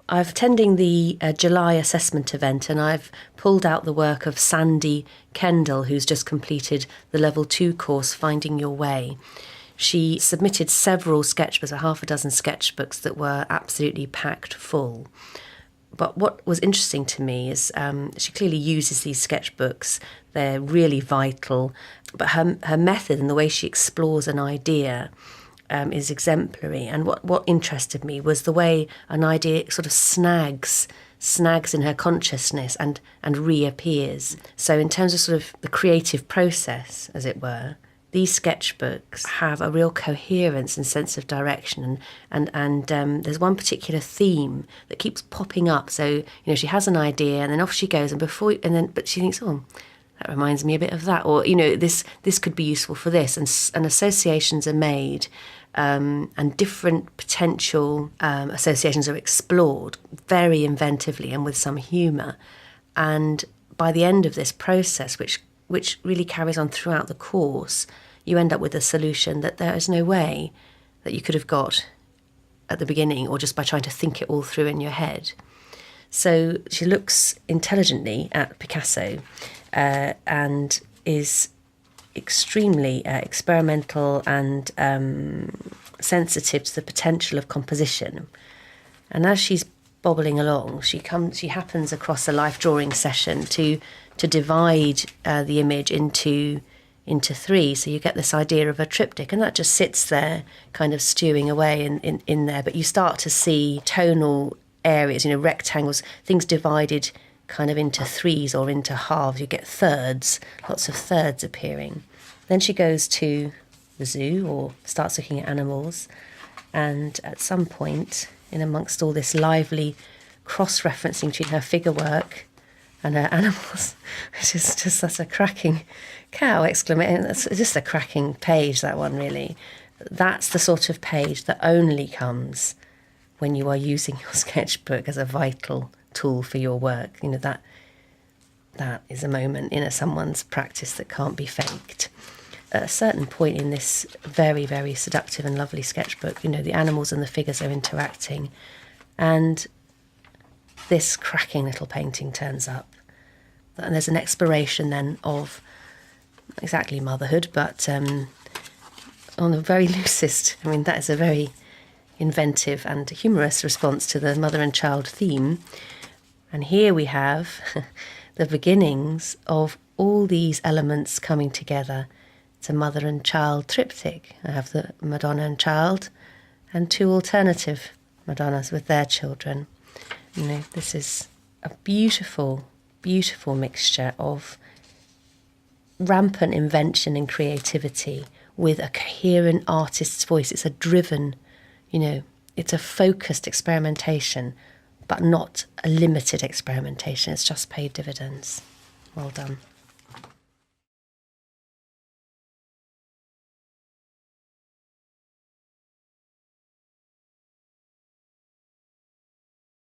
I'm attending the July assessment event, and I've pulled out the work of Sandra Kendall, who's just completed the Level 2 course, Finding Your Way. She submitted several sketchbooks, half a dozen sketchbooks that were absolutely packed full. But what was interesting to me is she clearly uses these sketchbooks. They're really vital. But her method and the way she explores an idea is exemplary. And what interested me was the way an idea sort of snags in her consciousness and reappears. So in terms of sort of the creative process, as it were, these sketchbooks have a real coherence and sense of direction, and there's one particular theme that keeps popping up. So she has an idea, and then off she goes, but she thinks, oh, that reminds me a bit of that, or this could be useful for this, and associations are made, and different potential associations are explored very inventively and with some humour. And by the end of this process, which really carries on throughout the course, you end up with a solution that there is no way that you could have got at the beginning, or just by trying to think it all through in your head. So she looks intelligently at Picasso and is extremely experimental and sensitive to the potential of composition. And as she's bobbling along, she happens across a life drawing session to divide the image into three. So you get this idea of a triptych, and that just sits there kind of stewing away in there. But you start to see tonal areas, rectangles, things divided kind of into threes or into halves. You get thirds, lots of thirds appearing. Then she goes to the zoo or starts looking at animals, and at some point, in amongst all this lively cross-referencing between her figure work and her animals, it's just that's a cracking cow exclamation. It's just a cracking page, that one, really. That's the sort of page that only comes when you are using your sketchbook as a vital tool for your work. That is a moment in someone's practice that can't be faked. At a certain point in this very, very seductive and lovely sketchbook, the animals and the figures are interacting, and this cracking little painting turns up. And there's an exploration then of not exactly motherhood, but on the very loosest. That is a very inventive and humorous response to the mother and child theme. And here we have the beginnings of all these elements coming together. It's a mother and child triptych. I have the Madonna and child and two alternative Madonnas with their children. This is a beautiful, beautiful mixture of rampant invention and creativity with a coherent artist's voice. It's a driven, it's a focused experimentation, but not a limited experimentation. It's just paid dividends. Well done.